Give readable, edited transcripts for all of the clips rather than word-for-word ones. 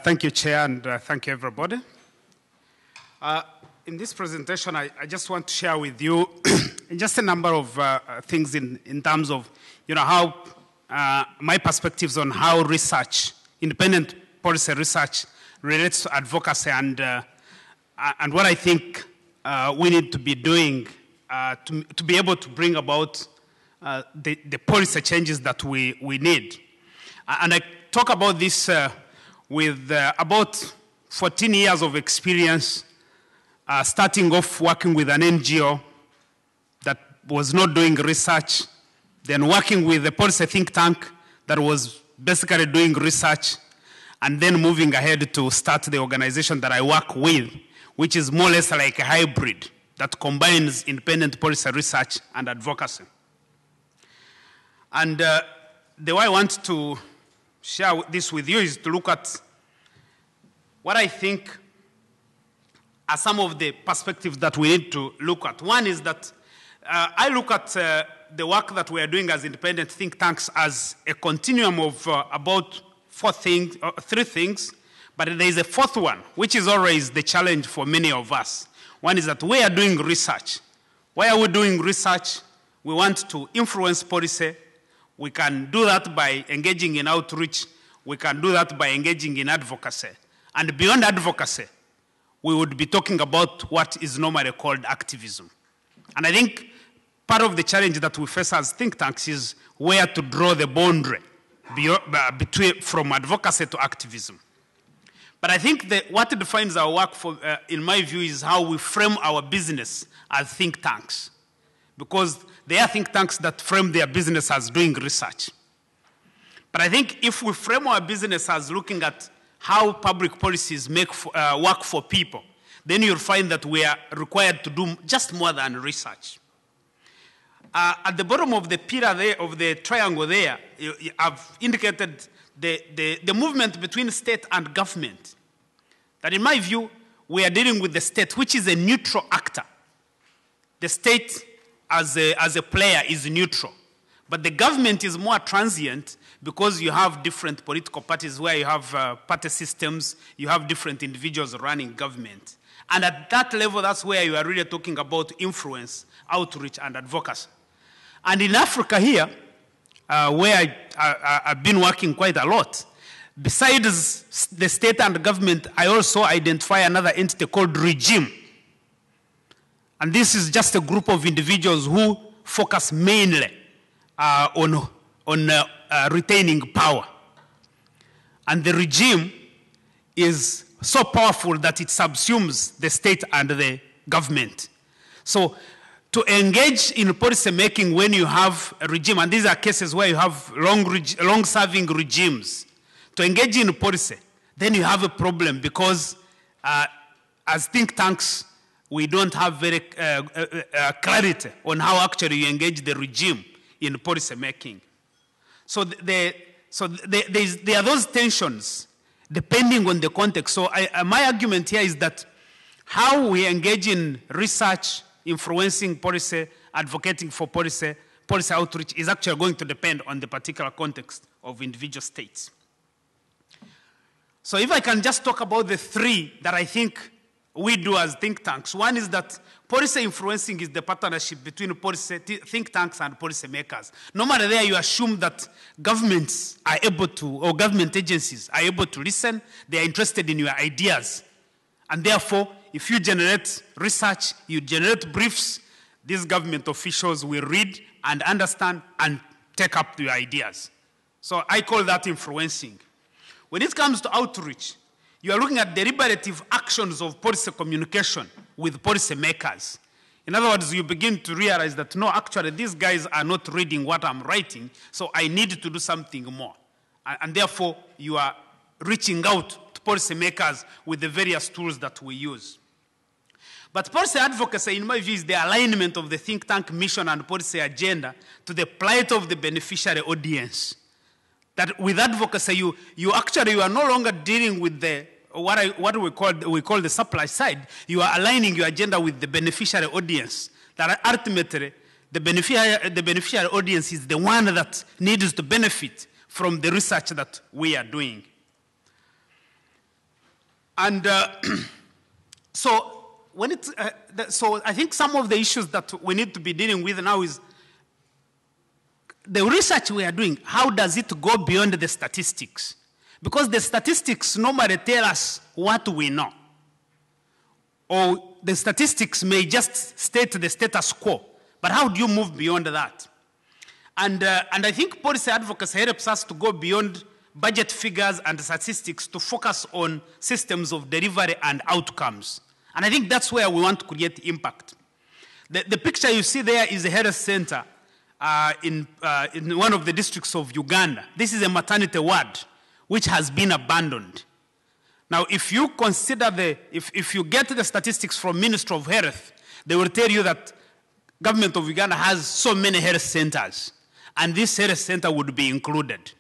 Thank you, Chair, and thank you, everybody. In this presentation, I just want to share with you just a number of things in terms of, how my perspectives on how research, independent policy research, relates to advocacy and what I think we need to be doing to be able to bring about the policy changes that we need. And I talk about this with about 14 years of experience, starting off working with an NGO that was not doing research, then working with a policy think tank that was basically doing research, and then moving ahead to start the organization that I work with, which is more or less like a hybrid that combines independent policy research and advocacy. And the way I want to share this with you is to look at what I think are some of the perspectives that we need to look at. One is that I look at the work that we are doing as independent think tanks as a continuum of about three things, but there is a fourth one, which is always the challenge for many of us. One is that we are doing research. Why are we doing research? We want to influence policy. We can do that by engaging in outreach. We can do that by engaging in advocacy. And beyond advocacy, we would be talking about what is normally called activism. And I think part of the challenge that we face as think tanks is where to draw the boundary from advocacy to activism. But I think that what defines our work, in my view, is how we frame our business as think tanks. Because they are think tanks that frame their business as doing research. But I think if we frame our business as looking at how public policies work for people, then you'll find that we are required to do just more than research. At the bottom of the pillar there, of the triangle there, I've indicated the movement between state and government. That in my view, we are dealing with the state, which is a neutral actor. The state as a player is neutral. But the government is more transient because you have different political parties where you have party systems, you have different individuals running government. And at that level, that's where you are really talking about influence, outreach, and advocacy. And in Africa here, where I've been working quite a lot, besides the state and government, I also identify another entity called regime. And this is just a group of individuals who focus mainly on retaining power. And the regime is so powerful that it subsumes the state and the government. So to engage in policy making when you have a regime, and these are cases where you have long-serving regimes, to engage in policy, then you have a problem because as think tanks, we don't have very clarity on how actually you engage the regime in policy making. So there are those tensions depending on the context. So my argument here is that how we engage in research, influencing policy, advocating for policy, policy outreach is actually going to depend on the particular context of individual states. So if I can just talk about the three that I think we do as think tanks. One is that policy influencing is the partnership between policy think tanks and policy makers. Normally there you assume that governments are able to, or government agencies are able to listen, they are interested in your ideas. And therefore, if you generate research, you generate briefs, these government officials will read and understand and take up your ideas. So I call that influencing. When it comes to outreach, you are looking at deliberative actions of policy communication with policy makers. In other words, you begin to realize that, no, actually, these guys are not reading what I'm writing, so I need to do something more. And therefore, you are reaching out to policy makers with the various tools that we use. But policy advocacy, in my view, is the alignment of the think tank mission and policy agenda to the plight of the beneficiary audience. That with advocacy, you are no longer dealing with the what we call the supply side. You are aligning your agenda with the beneficiary audience. That ultimately, the beneficiary audience is the one that needs to benefit from the research that we are doing. And so I think some of the issues that we need to be dealing with now is the research we are doing. How does it go beyond the statistics? Because the statistics normally tell us what we know. Or the statistics may just state the status quo. But how do you move beyond that? And I think policy advocacy helps us to go beyond budget figures and statistics to focus on systems of delivery and outcomes. And I think that's where we want to create impact. The picture you see there is a health center in one of the districts of Uganda. This is a maternity ward which has been abandoned. Now, if you consider if you get the statistics from Ministry of Health, they will tell you that government of Uganda has so many health centers, and this health center would be included.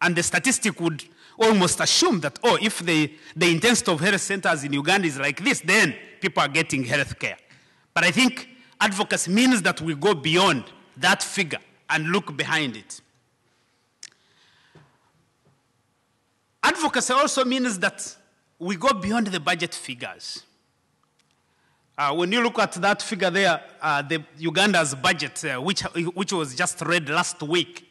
And the statistic would almost assume that, oh, if the intensity of health centers in Uganda is like this, then people are getting health care. But I think advocacy means that we go beyond that figure and look behind it. Advocacy also means that we go beyond the budget figures. When you look at that figure there, Uganda's budget, which was just read last week,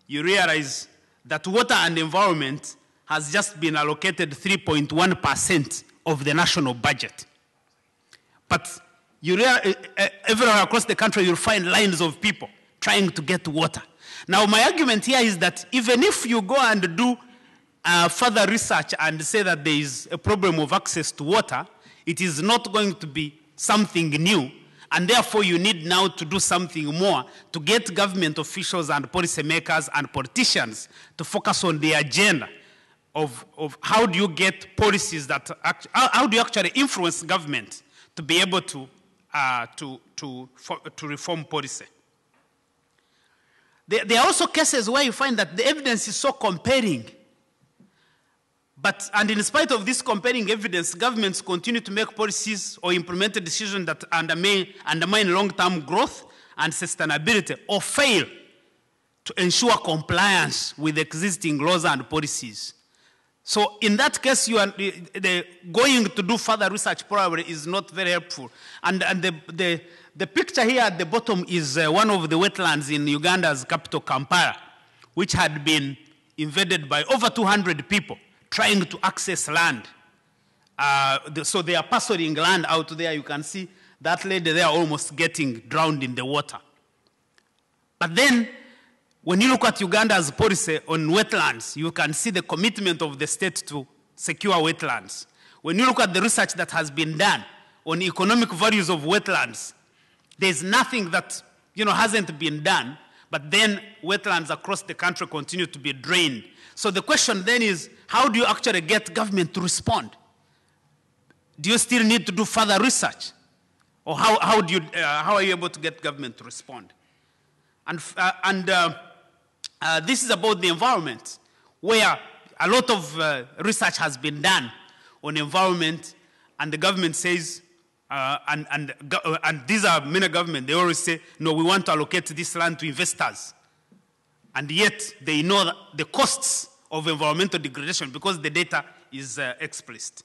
you realize that water and environment has just been allocated 3.1% of the national budget. But everywhere across the country, you'll find lines of people trying to get water. Now, my argument here is that even if you go and do further research and say that there is a problem of access to water, it is not going to be something new, and therefore you need now to do something more to get government officials and policymakers and politicians to focus on the agenda of how do you get policies that, how do you actually influence government to be able to reform policy. There are also cases where you find that the evidence is so compelling, and in spite of this compelling evidence, governments continue to make policies or implement decisions that undermine long-term growth and sustainability, or fail to ensure compliance with existing laws and policies. So in that case, going to do further research probably is not very helpful. And the picture here at the bottom is one of the wetlands in Uganda's capital, Kampala, which had been invaded by over 200 people trying to access land. So they are parceling land out there. You can see that lady there almost getting drowned in the water. But then, when you look at Uganda's policy on wetlands, you can see the commitment of the state to secure wetlands. When you look at the research that has been done on economic values of wetlands, there's nothing that hasn't been done, but then wetlands across the country continue to be drained. So the question then is, how do you actually get government to respond? Do you still need to do further research? Or how are you able to get government to respond? And this is about the environment, where a lot of research has been done on environment, and the government says, and these are many governments, they always say, no, we want to allocate this land to investors. And yet they know that the costs of environmental degradation because the data is explicit.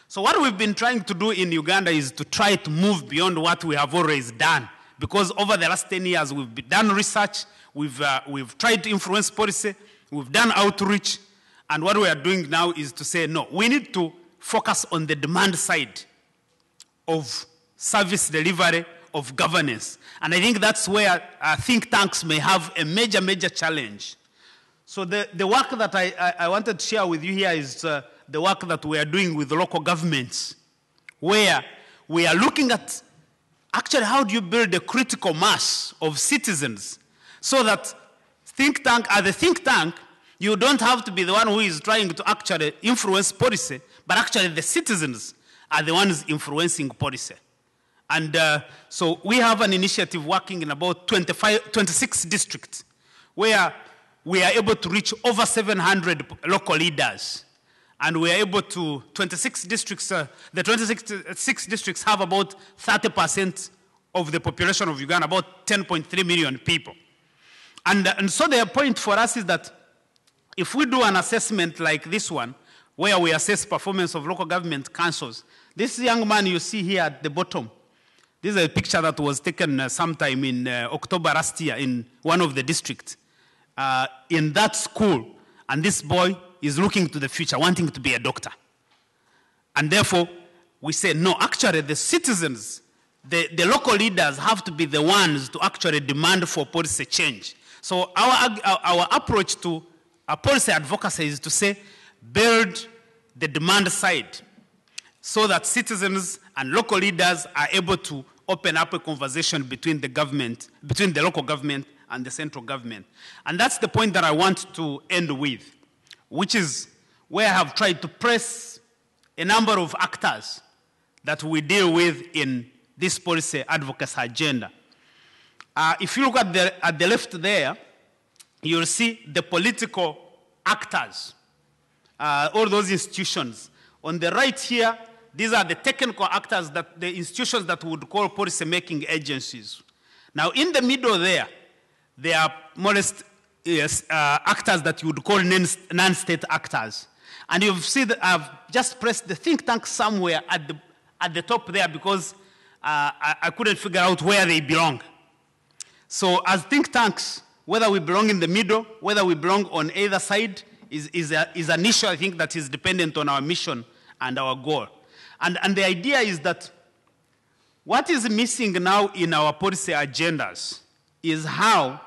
So what we've been trying to do in Uganda is to try to move beyond what we have always done. Because over the last 10 years, we've done research, we've tried to influence policy, we've done outreach, and what we are doing now is to say, no, we need to focus on the demand side of service delivery, of governance. And I think that's where think tanks may have a major, major challenge. So the work that I wanted to share with you here is the work that we are doing with local governments, where we are looking at actually how do you build a critical mass of citizens so that as a think tank, you don't have to be the one who is trying to actually influence policy, but actually the citizens are the ones influencing policy. And so we have an initiative working in about 26 districts where we are able to reach over 700 local leaders. And we are able to, 26 districts, the 26 districts have about 30% of the population of Uganda, about 10.3 million people. And so the point for us is that if we do an assessment like this one, where we assess performance of local government councils. This young man you see here at the bottom, this is a picture that was taken sometime in October last year in one of the districts in that school. And this boy is looking to the future, wanting to be a doctor. And therefore, we say, no, actually the citizens, the local leaders have to be the ones to actually demand for policy change. So our approach to policy advocacy is to say, build the demand side so that citizens and local leaders are able to open up a conversation between the government, between the local government and the central government. And that's the point that I want to end with, which is where I have tried to press a number of actors that we deal with in this policy advocacy agenda. If you look at the left there, you'll see the political actors, all those institutions. On the right here, these are the technical actors, that the institutions that we would call policy-making agencies. Now, in the middle there are more or less actors that you would call non-state actors. And you've seen that I've just pressed the think tank somewhere at the top there because I couldn't figure out where they belong. So as think tanks, whether we belong in the middle, whether we belong on either side, is an issue, I think, that is dependent on our mission and our goal. And the idea is that what is missing now in our policy agendas is how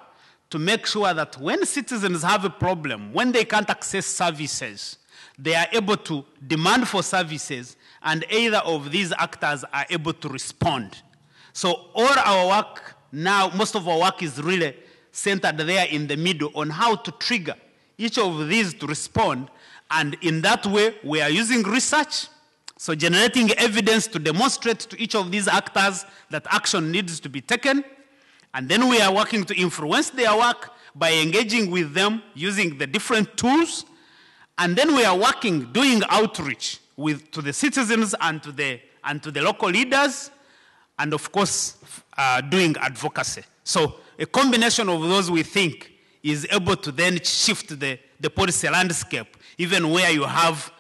to make sure that when citizens have a problem, when they can't access services, they are able to demand for services, and either of these actors are able to respond. So all our work now, most of our work is really centered there in the middle on how to trigger each of these to respond. And in that way, we are using research, so generating evidence to demonstrate to each of these actors that action needs to be taken. And then we are working to influence their work by engaging with them using the different tools. And then we are working, doing outreach to the citizens and to the local leaders, and of course, doing advocacy. So a combination of those, we think, is able to then shift the policy landscape, even where you have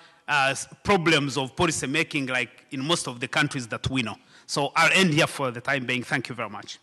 problems of policy making, like in most of the countries that we know. So I'll end here for the time being. Thank you very much.